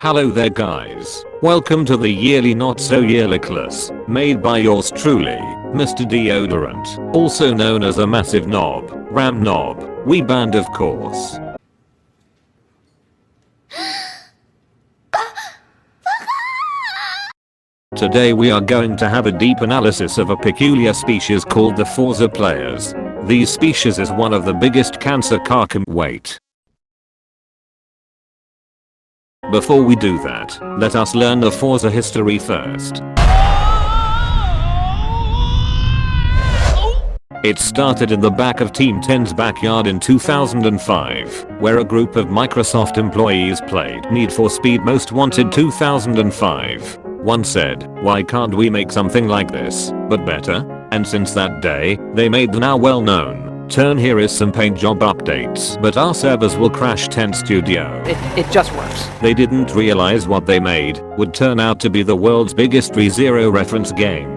Hello there guys, welcome to the yearly not so yearly class, made by yours truly, Mr. Deodorant, also known as a massive knob, ram knob, we band of course. Today we are going to have a deep analysis of a peculiar species called the Forza Players. These species is one of the biggest cancer carcum wait. Before we do that, let us learn the Forza history first. It started in the back of Team 10's backyard in 2005, where a group of Microsoft employees played Need for Speed Most Wanted 2005. One said, why can't we make something like this, but better? And since that day, they made the now well-known turn. Here is some paint job updates, but our servers will crash 10 Studio. It just works. They didn't realize what they made would turn out to be the world's biggest ReZero reference game.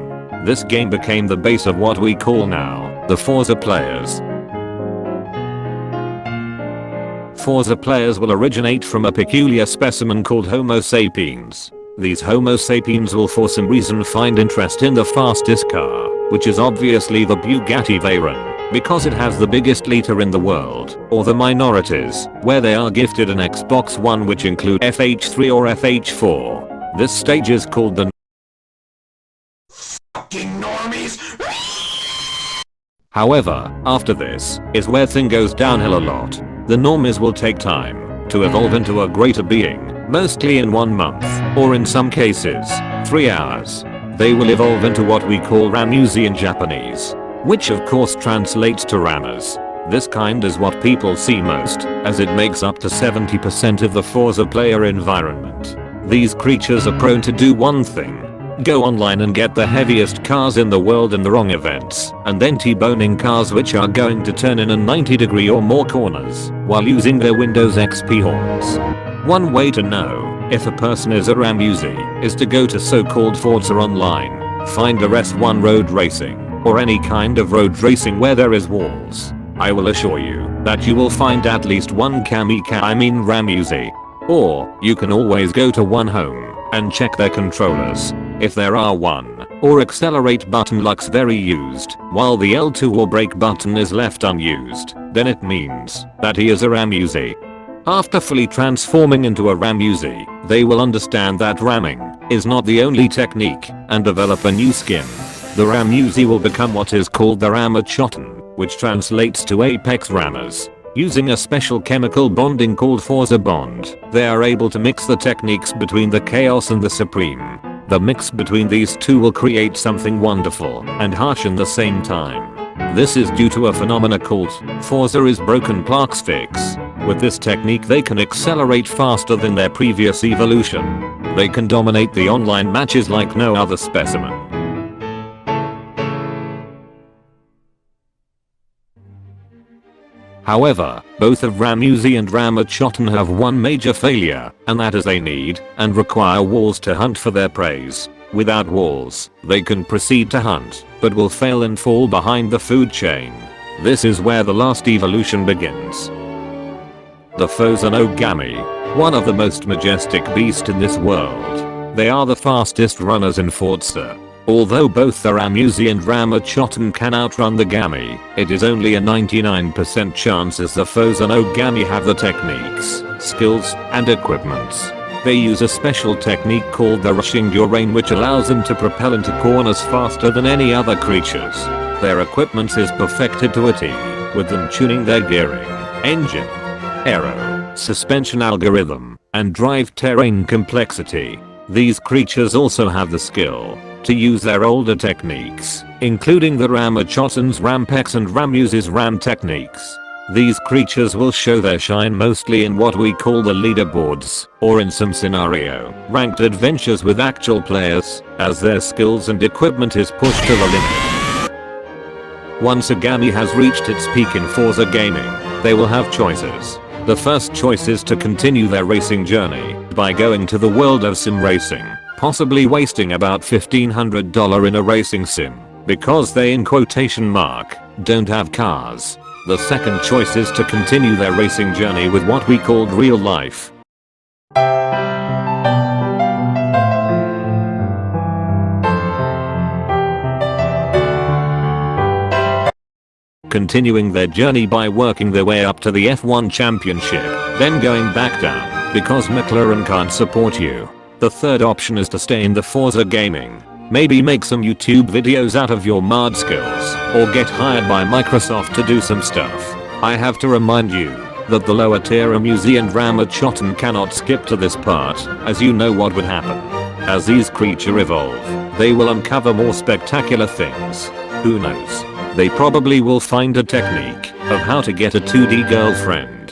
This game became the base of what we call now the Forza Players. Forza Players will originate from a peculiar specimen called Homo sapiens. These Homo sapiens will for some reason find interest in the fastest car, which is obviously the Bugatti Veyron, because it has the biggest liter in the world, or the minorities, where they are gifted an Xbox One which include FH3 or FH4. This stage is called the fucking Normies. However, after this is where thing goes downhill a lot. The Normies will take time to evolve into a greater being, mostly in 1 month, or in some cases, 3 hours. They will evolve into what we call Ramusi in Japanese, which of course translates to rammers. This kind is what people see most, as it makes up to 70% of the Forza player environment. These creatures are prone to do one thing: go online and get the heaviest cars in the world in the wrong events, and then T-boning cars which are going to turn in a 90-degree or more corners, while using their Windows XP horns. One way to know if a person is a Ramusi is to go to so-called Forza Online, find a RS1 road racing, or any kind of road racing where there is walls. I will assure you that you will find at least one Ramusi. Or, you can always go to one home and check their controllers. If there are one, or accelerate button looks very used, while the L2 or brake button is left unused, then it means that he is a Ramusi. After fully transforming into a Ramusi, they will understand that ramming is not the only technique and develop a new skin. The Ramusi will become what is called the Ramachotten, which translates to apex rammers. Using a special chemical bonding called Forza Bond, they are able to mix the techniques between the Chaos and the Supreme. The mix between these two will create something wonderful and harsh in the same time. This is due to a phenomena called Forza is broken plaques fix. With this technique they can accelerate faster than their previous evolution. They can dominate the online matches like no other specimen. However, both of Ramusi and Ramachotten have one major failure, and that is they need and require walls to hunt for their prey. Without walls, they can proceed to hunt, but will fail and fall behind the food chain. This is where the last evolution begins. The Forza Nogami, one of the most majestic beasts in this world. They are the fastest runners in Forza. Although both the Ramusi and Ramachotten can outrun the Gami, it is only a 99% chance as the Forza Nogami have the techniques, skills, and equipments. They use a special technique called the rushing Durain which allows them to propel into corners faster than any other creatures. Their equipment is perfected to a T, with them tuning their gearing, engine, aero, suspension algorithm, and drive terrain complexity. These creatures also have the skill to use their older techniques, including the Ramachotten's Rampex and Ramusi's Ram techniques. These creatures will show their shine mostly in what we call the leaderboards, or in some scenario, ranked adventures with actual players, as their skills and equipment is pushed to the limit. Once a Gami has reached its peak in Forza gaming, they will have choices. The first choice is to continue their racing journey by going to the world of sim racing, possibly wasting about $1,500 in a racing sim, because they in quotation mark, don't have cars. The second choice is to continue their racing journey with what we called real life. continuing their journey by working their way up to the F1 championship, then going back down because McLaren can't support you. The third option is to stay in the Forza gaming. Maybe make some YouTube videos out of your mod skills, or get hired by Microsoft to do some stuff. I have to remind you that the lower tier Amusi and Ramachotten cannot skip to this part, as you know what would happen. As these creatures evolve, they will uncover more spectacular things. Who knows? They probably will find a technique of how to get a 2D girlfriend.